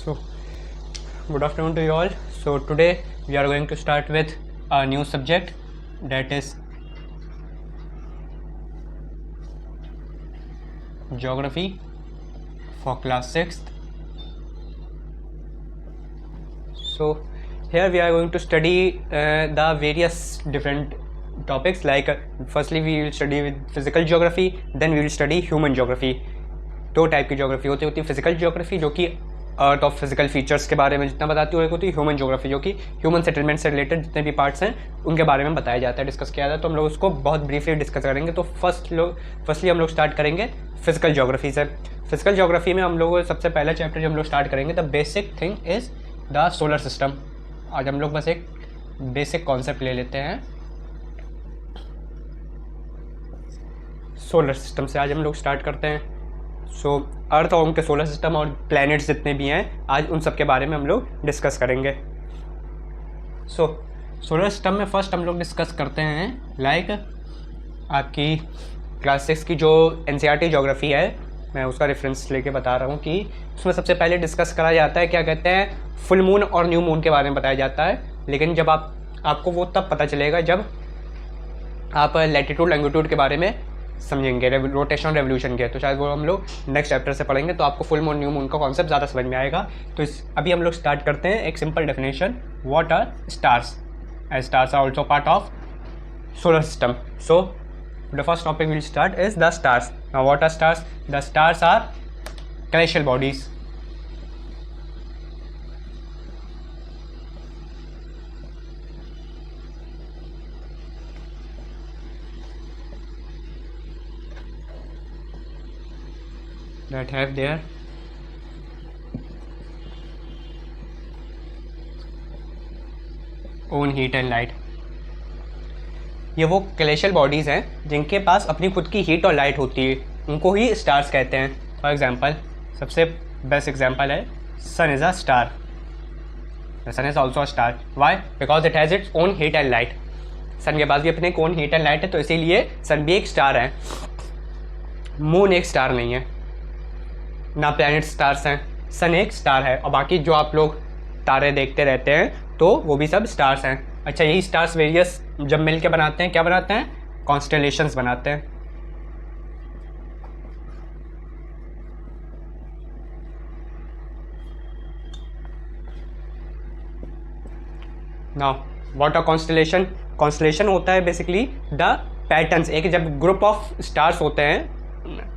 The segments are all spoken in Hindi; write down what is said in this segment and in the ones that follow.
So, good afternoon to you all. So, today we are going to start with a new subject, that is geography for class 6th. So, here we are going to study the various different topics, like firstly we will study with physical geography, then we will study human geography. दो टाइप की ज्योग्राफी होती है फिजिकल ज्योग्राफी जो कि अर्थ ऑफ फिजिकल फीचर्स के बारे में जितना बताती है, एक होती है ह्यूमन ज्योग्राफी जो कि ह्यूमन सेटलमेंट से रिलेटेड जितने भी पार्ट्स हैं उनके बारे में बताया जाता है, डिस्कस किया जाता है। तो हम लोग उसको बहुत ब्रीफली डिस्कस करेंगे। तो फर्स्टली हम लोग स्टार्ट करेंगे फिजिकल ज्योग्राफी से। फिजिकल ज्योग्राफी में हम लोग सबसे पहला चैप्टर जो हम लोग स्टार्ट करेंगे, the basic thing is the solar system. आज हम लोग बस एक बेसिक कॉन्सेप्ट ले लेते हैं सोलर सिस्टम से। आज हम लोग स्टार्ट करते हैं। सो अर्थ और उनके सोलर सिस्टम और प्लैनेट्स जितने भी हैं, आज उन सब के बारे में हम लोग डिस्कस करेंगे। सो सोलर सिस्टम में फर्स्ट हम लोग डिस्कस करते हैं लाइक आपकी क्लास 6 की जो एनसीईआरटी ज्योग्राफी है, मैं उसका रेफरेंस लेके बता रहा हूँ कि उसमें सबसे पहले डिस्कस करा जाता है, क्या कहते हैं, फुल मून और न्यू मून के बारे में बताया जाता है। लेकिन जब आपको वो तब पता चलेगा जब आप लैटिट्यूड लैंगिट्यूड के बारे में समझेंगे, रोटेशन रेवोल्यूशन के। तो शायद वो हम लोग नेक्स्ट चैप्टर से पढ़ेंगे, तो आपको फुल मून न्यू मून का कॉन्सेप्ट ज़्यादा समझ में आएगा। तो अभी हम लोग स्टार्ट करते हैं एक simple definition, what are stars, as stars are also part of solar system. So the first topic will start is the stars. Now what are stars? The stars are celestial bodies. That have their own heat and light. ये वो कैलेशियल बॉडीज़ हैं जिनके पास अपनी खुद की हीट और लाइट होती है, उनको ही स्टार्स कहते हैं। फॉर एग्जांपल, सबसे बेस्ट एग्जांपल है sun is a star. The sun is also a star. Why? Because it has its own heat and light. Sun के पास भी अपने ओन हीट एंड लाइट है, तो इसीलिए सन भी एक स्टार है। मून एक स्टार नहीं है, ना प्लैनेट स्टार्स हैं, सन एक स्टार है। और बाकी जो आप लोग तारे देखते रहते हैं तो वो भी सब स्टार्स हैं। अच्छा, यही स्टार्स वेरियस जब मिल के बनाते हैं, क्या बनाते हैं? कॉन्स्टेलेशंस बनाते हैं। Now what are constellation? Constellation होता है बेसिकली द पैटर्न्स। एक जब ग्रुप ऑफ स्टार्स होते हैं,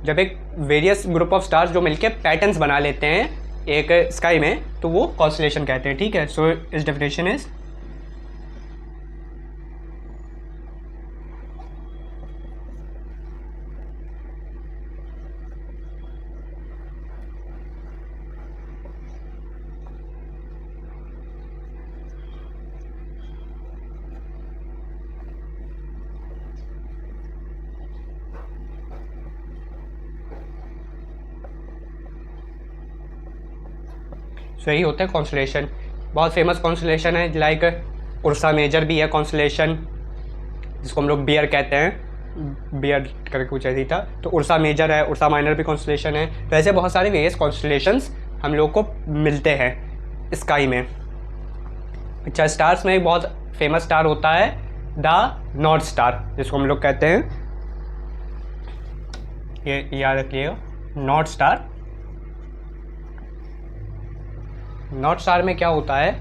जब एक वेरियस ग्रुप ऑफ स्टार्स जो मिलके पैटर्न्स बना लेते हैं एक स्काई में, तो वो कॉन्स्टेलेशन कहते हैं। ठीक है। सो इस डेफिनेशन इज सो यही होता है कॉन्स्टेलेशन। बहुत फेमस कॉन्स्टेलेशन है, लाइक उर्सा मेजर भी है कॉन्स्टेलेशन, जिसको हम लोग बियर कहते हैं, बियर करके कुछ ऐसी था। तो उर्सा मेजर है, उर्सा माइनर भी कॉन्स्टेलेशन है। तो ऐसे बहुत सारे वेरियस कॉन्स्टेलेशंस हम लोग को मिलते हैं स्काई में। अच्छा, स्टार्स में एक बहुत फेमस स्टार होता है द नॉर्थ स्टार, जिसको हम लोग कहते हैं, ये याद रखिएगा, नॉर्थ स्टार। नॉर्थ स्टार में क्या होता है,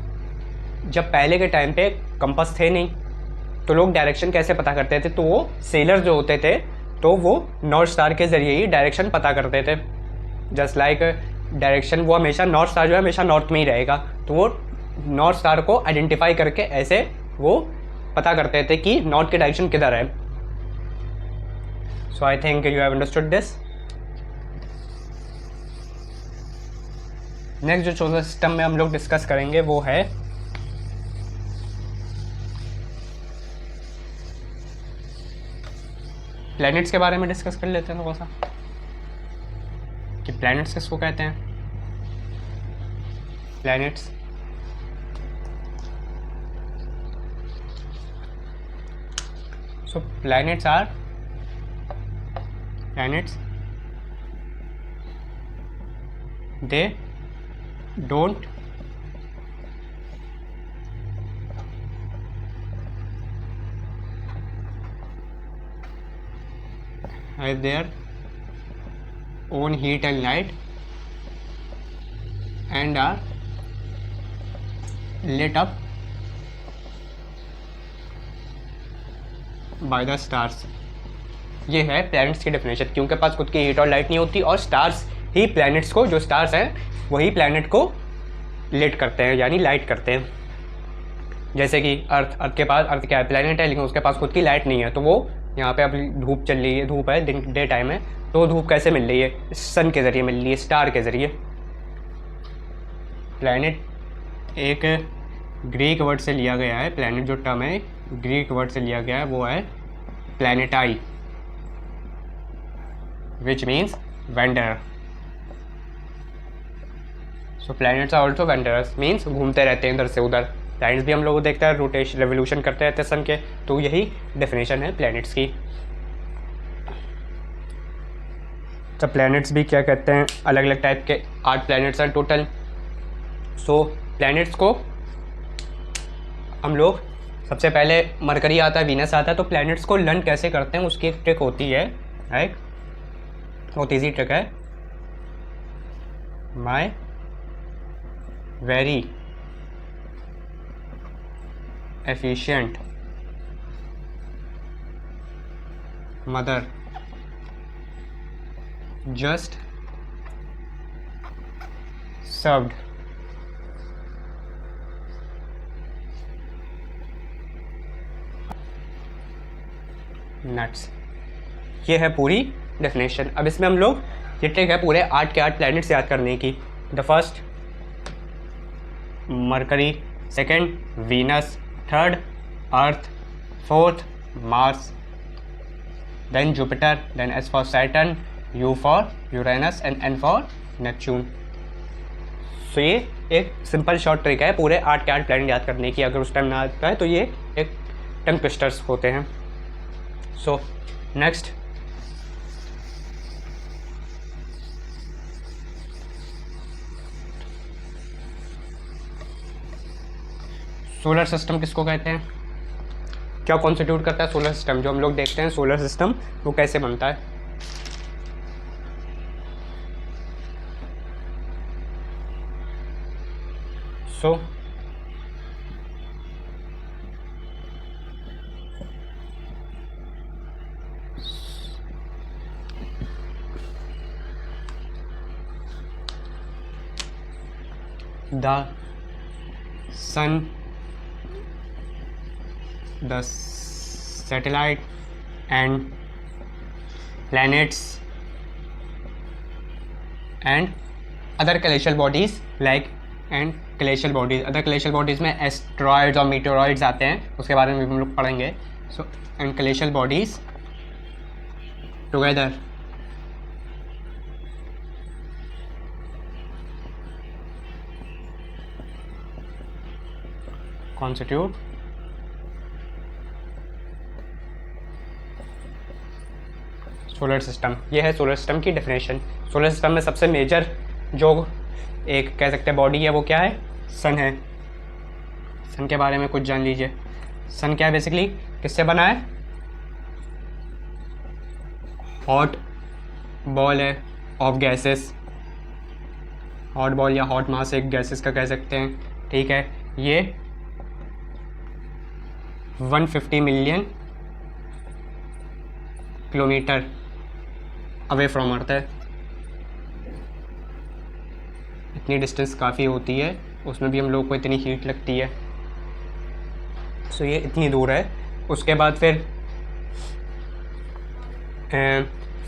जब पहले के टाइम पे कंपास थे नहीं, तो लोग डायरेक्शन कैसे पता करते थे? तो वो सेलर जो होते थे, तो वो नॉर्थ स्टार के ज़रिए ही डायरेक्शन पता करते थे। जस्ट लाइक डायरेक्शन, वो हमेशा नॉर्थ स्टार जो है हमेशा नॉर्थ में ही रहेगा, तो वो नॉर्थ स्टार को आइडेंटिफाई करके ऐसे वो पता करते थे कि नॉर्थ की डायरेक्शन किधर है। So I think you have understood this. Next जो सोलर सिस्टम में हम लोग डिस्कस करेंगे वो है प्लैनेट्स के बारे में डिस्कस कर लेते हैं थोड़ा सा, कि प्लैनेट्स किसको कहते हैं। Planets so planets are planets they don't have their own heat and light and are lit up by the stars। ये है प्लैनेट्स की डेफिनेशन, क्योंकि पास खुद की हीट और लाइट नहीं होती और स्टार्स ही प्लैनेट्स को, जो स्टार्स हैं वही प्लैनेट को लिट करते हैं यानी लाइट करते हैं। जैसे कि अर्थ के पास, अर्थ क्या है, प्लैनेट है, लेकिन उसके पास खुद की लाइट नहीं है, तो वो यहाँ पे अभी धूप चल रही है, धूप है, दिन डे टाइम है, तो धूप कैसे मिल रही है? सन के ज़रिए मिल रही है, स्टार के ज़रिए। प्लैनेट एक ग्रीक वर्ड से लिया गया है, प्लैनेट जो टर्म है ग्रीक वर्ड से लिया गया है, वो है planetai, which means wanderer. So planets are also wanderers, means घूमते रहते हैं इधर से उधर। प्लैनेट्स भी हम लोग देखते हैं रोटेशन, रेवोल्यूशन करते रहते हैं सन के, तो यही डेफिनेशन है प्लैनेट्स की। तो प्लैनेट्स भी क्या कहते हैं, अलग अलग टाइप के 8 प्लैनेट्स हैं टोटल। सो प्लैनेट्स को हम लोग, सबसे पहले मरकरी आता है, वीनस आता है, तो प्लैनेट्स को लर्न कैसे करते हैं उसकी एक ट्रिक होती है, एक बहुत ईजी ट्रिक है, my very efficient mother just served nuts। ये है पूरी डेफिनेशन। अब इसमें हम लोग, ये ट्रिक है पूरे 8 के 8 प्लैनेट्स याद करने की। The first Mercury, second Venus, third Earth, fourth Mars, then Jupiter, then S for Saturn, U for Uranus and N for Neptune. So ये एक सिंपल शॉर्ट ट्रिक है पूरे 8 के 8 प्लैनेट याद करने की। अगर उस टाइम ना आता है तो ये एक टंग ट्विस्टर्स होते हैं। सो नेक्स्ट, सोलर सिस्टम किसको कहते हैं, क्या कॉन्स्टिट्यूट करता है सोलर सिस्टम? जो हम लोग देखते हैं सोलर सिस्टम वो कैसे बनता है। So the sun, the satellite and planets and other celestial bodies like and celestial bodies, other celestial bodies में एस्ट्रॉइड्स और मीटेरॉइड्स आते हैं, उसके बारे में भी हम लोग पढ़ेंगे। So and celestial bodies together constitute solar system. ये है सोलर सिस्टम की डेफिनेशन। सोलर सिस्टम में सबसे मेजर जो एक कह सकते हैं बॉडी है वो क्या है, सन है। सन के बारे में कुछ जान लीजिए। सन क्या है बेसिकली, किससे बना है? हॉट बॉल है ऑफ गैसेस, हॉट बॉल या हॉट मास एक गैसेस का कह सकते हैं, ठीक है। ये 150 मिलियन किलोमीटर अवे फ्रॉम अर्थ है। इतनी डिस्टेंस काफ़ी होती है, उसमें भी हम लोग को इतनी हीट लगती है। सो ये इतनी दूर है। उसके बाद फिर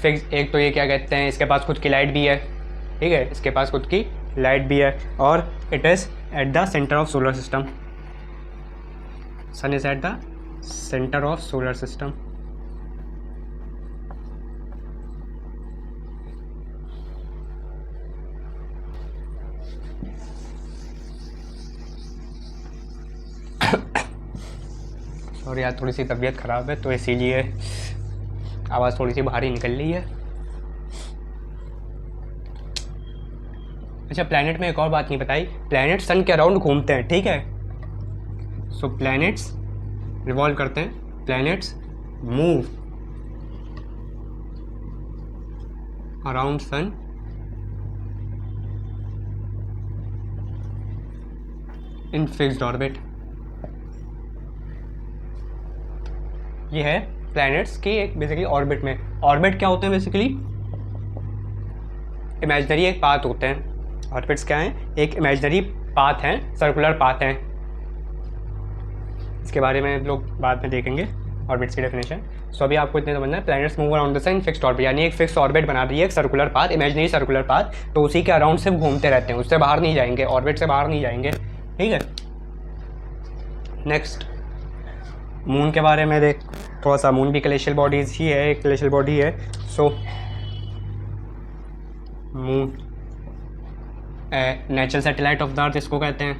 फिक्स, एक तो ये क्या कहते हैं, इसके पास खुद की लाइट भी है, ठीक है, इसके पास खुद की लाइट भी है, और it is at the centre of solar system. Sun is at the centre of solar system. और यार थोड़ी सी तबीयत ख़राब है तो इसीलिए आवाज़ थोड़ी सी बाहर ही निकल रही है। अच्छा, प्लैनेट में एक और बात नहीं बताई, प्लैनेट सन के अराउंड घूमते हैं, ठीक है। सो प्लैनेट्स रिवॉल्व करते हैं, planets move around sun in fixed orbit. ये है प्लैनेट्स की एक बेसिकली ऑर्बिट में। ऑर्बिट क्या होते हैं बेसिकली? इमेजिनरी एक पाथ होते हैं। ऑर्बिट्स क्या हैं? एक इमेजिनरी पाथ हैं, सर्कुलर पाथ हैं। इसके बारे में लोग बाद में देखेंगे ऑर्बिट्स की डेफिनेशन। सो अभी आपको इतने समझना है, planets move around the sun fixed orbit, यानी एक फिक्स ऑर्बिट बना रही है, एक circular path, imaginary circular path, तो उसी के अराउंड से घूमते रहते हैं, उससे बाहर नहीं जाएंगे, ऑर्बिट से बाहर नहीं जाएंगे, ठीक है। नेक्स्ट मून के बारे में देख थोड़ा सा। मून भी ग्लेशियल बॉडीज ही है, एक ग्लेशियल बॉडी है। So moon natural satellite of the earth इसको कहते हैं।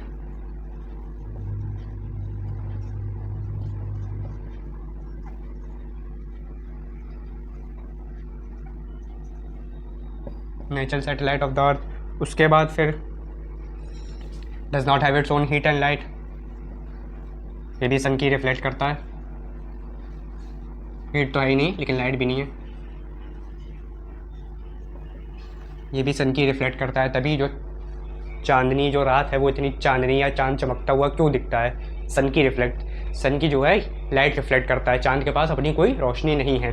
Natural satellite of the earth. उसके बाद फिर does not have its own heat and light, ये भी सन की रिफ्लेक्ट करता है। हीट तो है ही नहीं, लेकिन लाइट भी नहीं है, ये भी सन की रिफ्लेक्ट करता है। तभी जो चांदनी जो रात है वो इतनी चांदनी या चांद चमकता हुआ क्यों दिखता है? सन की रिफ्लेक्ट, सन की जो है लाइट रिफ्लेक्ट करता है। चांद के पास अपनी कोई रोशनी नहीं है,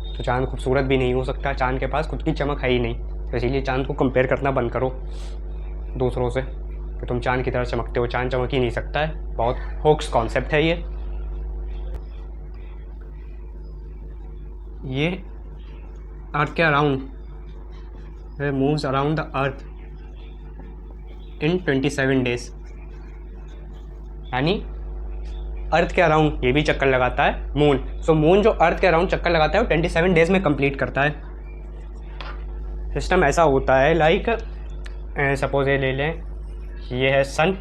तो चांद खूबसूरत भी नहीं हो सकता, चांद के पास खुद की चमक है ही नहीं। तो इसीलिए चांद को कंपेयर करना बंद करो दूसरों से कि तुम चांद की तरह चमकते हो, चांद चमक ही नहीं सकता है, बहुत होक्स कॉन्सेप्ट है ये अर्थ के around moves around the earth in 27 days, यानी अर्थ के अराउंड ये भी चक्कर लगाता है मून। सो मून जो अर्थ के अराउंड चक्कर लगाता है वो 27 डेज में कंप्लीट करता है। सिस्टम ऐसा होता है लाइक सपोज ये ले लें, ये है सन,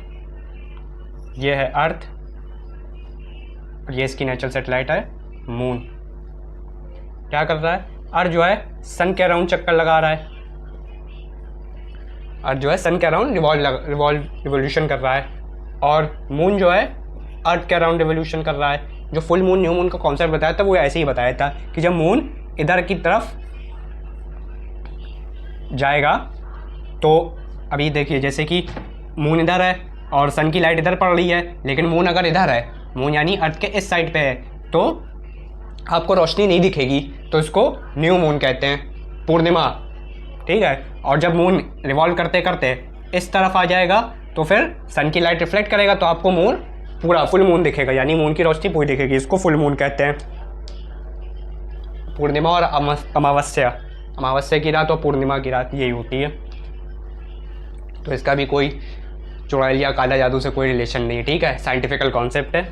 ये है अर्थ, और ये इसकी नेचुरल सैटेलाइट है मून। क्या कर रहा है? अर्थ जो है सन के अराउंड चक्कर लगा रहा है, अर्थ जो है सन के अराउंड रिवॉल्यूशन कर रहा है, और मून जो है अर्थ के अराउंड रिवॉल्यूशन कर रहा है। जो फुल मून न्यू मून का कॉन्सेप्ट बताया था वो ऐसे ही बताया था कि जब मून इधर की तरफ जाएगा, तो अभी देखिए जैसे कि मून इधर है और सन की लाइट इधर पड़ रही है, लेकिन मून अगर इधर है, मून यानी अर्थ के इस साइड पे है, तो आपको रोशनी नहीं दिखेगी, तो इसको न्यू मून कहते हैं, पूर्णिमा, ठीक है। और जब मून रिवॉल्व करते करते इस तरफ आ जाएगा तो फिर सन की लाइट रिफ्लेक्ट करेगा, तो आपको मून पूरा फुल मून दिखेगा, यानी मून की रोशनी पूरी दिखेगी, इसको फुल मून कहते हैं। पूर्णिमा और अमावस्या, अमावस्या की रात और पूर्णिमा की रात यही होती है, तो इसका भी कोई चुड़ैल या काला जादू से कोई रिलेशन नहीं है, ठीक है, साइंटिफिकल कॉन्सेप्ट है।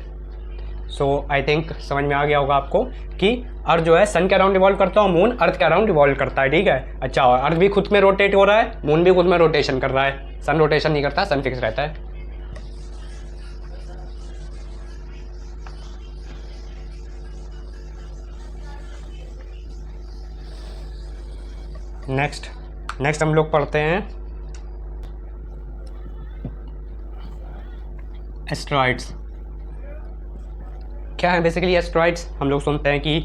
सो आई थिंक समझ में आ गया होगा आपको कि अर्थ जो है सन के अराउंड रिवॉल्व करता है और मून अर्थ के अराउंड रिवॉल्व करता है, ठीक है। अच्छा, और अर्थ भी खुद में रोटेट हो रहा है, मून भी खुद में रोटेशन कर रहा है, सन रोटेशन नहीं करता, सन फिक्स रहता है। नेक्स्ट हम लोग पढ़ते हैं एस्ट्रॉइड्स। क्या है बेसिकली एस्ट्रॉइड्स? हम लोग सुनते हैं कि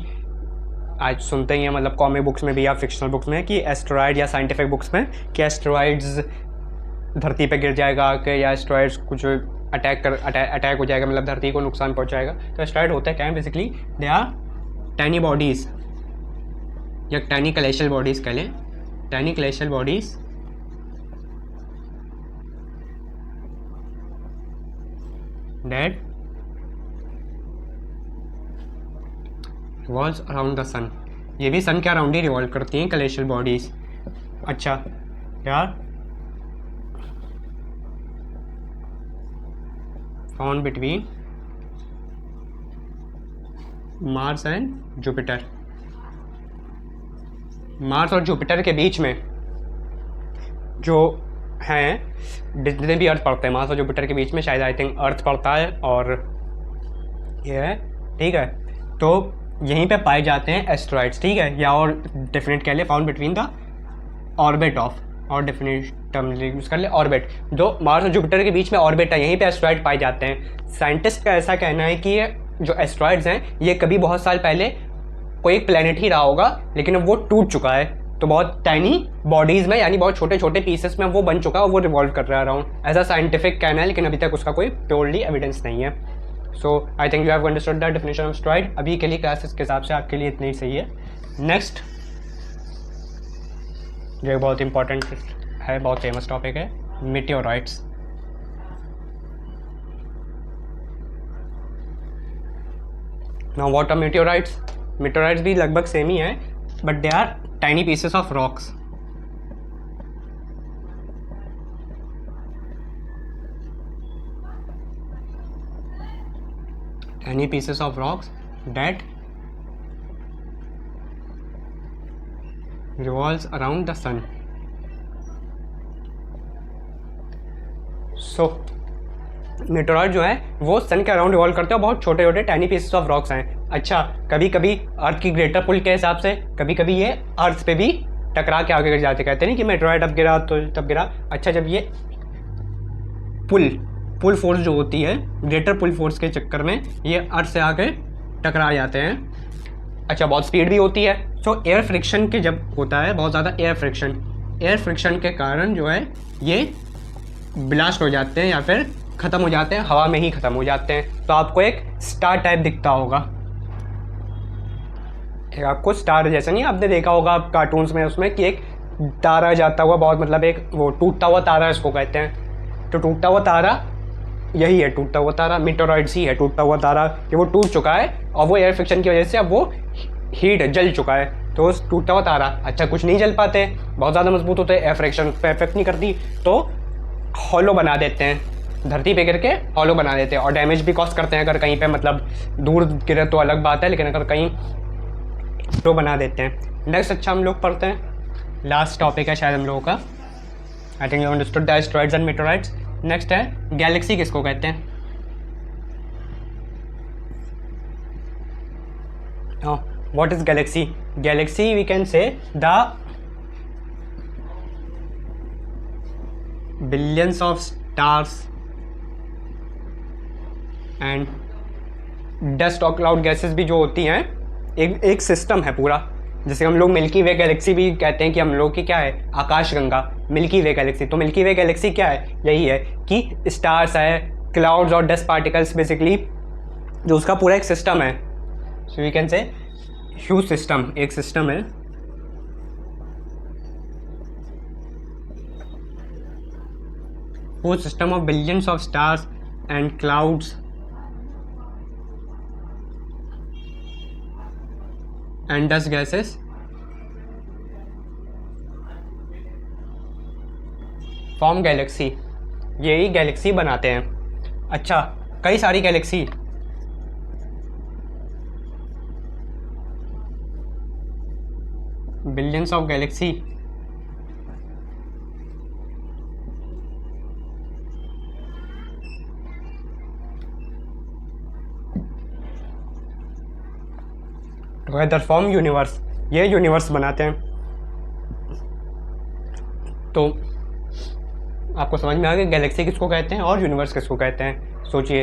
आज सुनते ही हैं, मतलब कॉमिक बुक्स में भी या फिक्शनल बुक्स में, कि एस्ट्रॉइड या साइंटिफिक बुक्स में कि एस्ट्रॉइड्स धरती पे गिर जाएगा कि या एस्ट्रॉइड्स कुछ अटैक हो जाएगा, मतलब धरती को नुकसान पहुंचाएगा। तो एस्ट्रॉइड होता है क्या है basically? They are tiny bodies या टाइनी ग्लेशियल बॉडीज़ कह लें, tiny glacial bodies that revolves around the sun. ये भी सन के अराउंड ही रिवॉल्व करती हैं ग्लेशियल बॉडीज़। अच्छा यार, found between Mars and Jupiter. Mars और जुपिटर के बीच में जो हैं, जितने भी अर्थ पड़ते हैं मार्स और जुपिटर के बीच में, शायद आई थिंक अर्थ पड़ता है और ये है, ठीक है। तो यहीं पे पाए जाते हैं एस्ट्रॉइड्स, ठीक है, या और डेफिनेट कह ले found between the orbit of और डेफिनेट टर्म यूज़ कर ले, ऑर्बिट, जो मार्स और जुपिटर के बीच में ऑर्बिट है, यहीं पे एस्ट्रॉइड पाए जाते हैं। साइंटिस्ट का ऐसा कहना है कि ये जो एस्ट्रॉइड्स हैं ये कभी बहुत साल पहले कोई एक प्लेनेट ही रहा होगा, लेकिन अब वो टूट चुका है, तो बहुत टाइनी बॉडीज़ में, यानी बहुत छोटे छोटे पीसेस में वो बन चुका है और वो रिवॉल्व कर रहा है अराउंड, ऐसा साइंटिफिक कहना है, लेकिन अभी तक उसका कोई प्योरली एविडेंस नहीं है। So I think you have understood the definition of asteroid. अभी के लिए क्लासेस के हिसाब से आपके लिए इतना ही सही है। नेक्स्ट जो बहुत इंपॉर्टेंट है, बहुत फेमस टॉपिक है, meteorites. Now what are meteorites? Meteorites भी लगभग सेम ही है, but they are tiny pieces of rocks. Tiny pieces of rocks that revolves around the sun. So meteoroid जो है वो सन के अराउंड रिवॉल्व करते हैं, बहुत छोटे छोटे टाइनी पीसेस ऑफ रॉक्स हैं। अच्छा, कभी कभी अर्थ की ग्रेटर पुल के हिसाब से कभी कभी ये अर्थ पे भी टकरा के आगे गिर जाते, कहते नहीं कि मेटेरॉइड अब गिरा तो तब गिरा। अच्छा, जब ये पुल फोर्स जो होती है, ग्रेटर पुल फोर्स के चक्कर में ये अर्थ से आके टकरा जाते हैं। अच्छा, बहुत स्पीड भी होती है। सो एयर फ्रिक्शन के जब होता है बहुत ज़्यादा एयर फ्रिक्शन के कारण जो है ये ब्लास्ट हो जाते हैं या फिर ख़त्म हो जाते हैं, हवा में ही ख़त्म हो जाते हैं। तो आपको एक स्टार टाइप दिखता होगा, एक आपको स्टार जैसा, नहीं आपने देखा होगा कार्टून्स में उसमें कि एक तारा जाता हुआ, बहुत मतलब एक वो टूटता हुआ तारा इसको कहते हैं। तो टूटता हुआ तारा यही है, टूटता हुआ तारा मीटेरॉइड्स ही है, टूटता हुआ तारा कि वो टूट चुका है और वो एयर फ्रिक्शन की वजह से अब वो हीट जल चुका है। तो उस टूटता हुआ तारा, अच्छा कुछ नहीं जल पाते, बहुत ज़्यादा मजबूत होते हैं, एयर फ्रिक्शन पे इफेक्ट नहीं करती, तो हॉलो बना देते हैं, धरती पे गिर के हॉलो बना देते हैं और डैमेज भी कॉज करते हैं। अगर कहीं पे मतलब दूर गिरे तो अलग बात है, लेकिन अगर कहीं तो बना देते हैं। नेक्स्ट अच्छा हम लोग पढ़ते हैं, लास्ट टॉपिक है शायद हम लोगों का। I think you understood the asteroids and meteoroids. Next है गैलेक्सी किसको कहते हैं? What is galaxy? Galaxy we can say the billions of stars and dust और क्लाउड गैसेस भी जो होती हैं, एक सिस्टम है पूरा। जैसे हम लोग मिल्की वे गैलेक्सी भी कहते हैं कि हम लोग की क्या है, आकाशगंगा, मिल्की वे गैलेक्सी। तो मिल्की वे गैलेक्सी क्या है? यही है कि स्टार्स है, क्लाउड्स और डस्ट पार्टिकल्स, बेसिकली जो उसका पूरा एक सिस्टम है। So we can say huge system, एक सिस्टम है। वो system of billions of stars and clouds and dust gases form galaxy, यही गैलेक्सी बनाते हैं। अच्छा, कई सारी galaxy, billions of galaxy, together form universe, ये यूनिवर्स बनाते हैं। तो आपको समझ में आ गया गैलेक्सी किसको कहते हैं और यूनिवर्स किसको कहते हैं। सोचिए,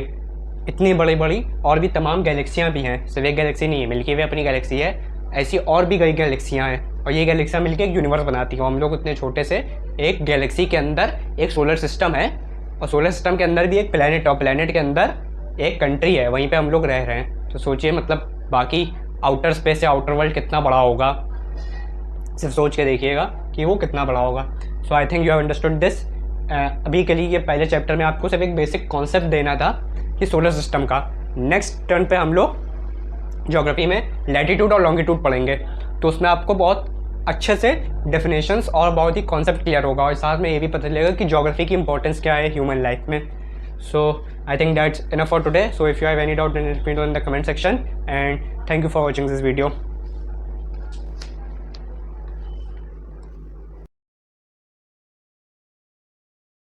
इतनी बड़ी बड़ी और भी तमाम गैलेक्सियाँ भी हैं, सिर्फ एक गैलेक्सी नहीं है। मिल्की वे अपनी गैलेक्सी है, ऐसी और भी कई गैलेक्सियाँ हैं और ये गैलेक्सियाँ मिलकर एक यूनिवर्स बनाती हैं। हम लोग इतने छोटे से एक गैलेक्सी के अंदर एक सोलर सिस्टम है और सोलर सिस्टम के अंदर भी एक प्लैनेट और प्लैनेट के अंदर एक कंट्री है, वहीं पे हम लोग रह रहे हैं। तो सोचिए मतलब बाकी आउटर स्पेस या आउटर वर्ल्ड कितना बड़ा होगा, सिर्फ सोच के देखिएगा कि वो कितना बड़ा होगा। So I think you have understood this. अभी के लिए ये पहले चैप्टर में आपको सिर्फ एक बेसिक कॉन्सेप्ट देना था कि सोलर सिस्टम का। नेक्स्ट टर्न पे हम लोग ज्योग्राफी में लैटिट्यूड और लॉन्गिट्यूड पढ़ेंगे, तो उसमें आपको बहुत अच्छे से डेफिनेशंस और बहुत ही कॉन्सेप्ट क्लियर होगा और साथ में ये भी पता चलेगा कि ज्योग्राफी की इंपॉर्टेंस क्या है ह्यूमन लाइफ में। So I think that's enough for today. So if you have any doubt, then let me know in the comment section, and thank you for watching this video.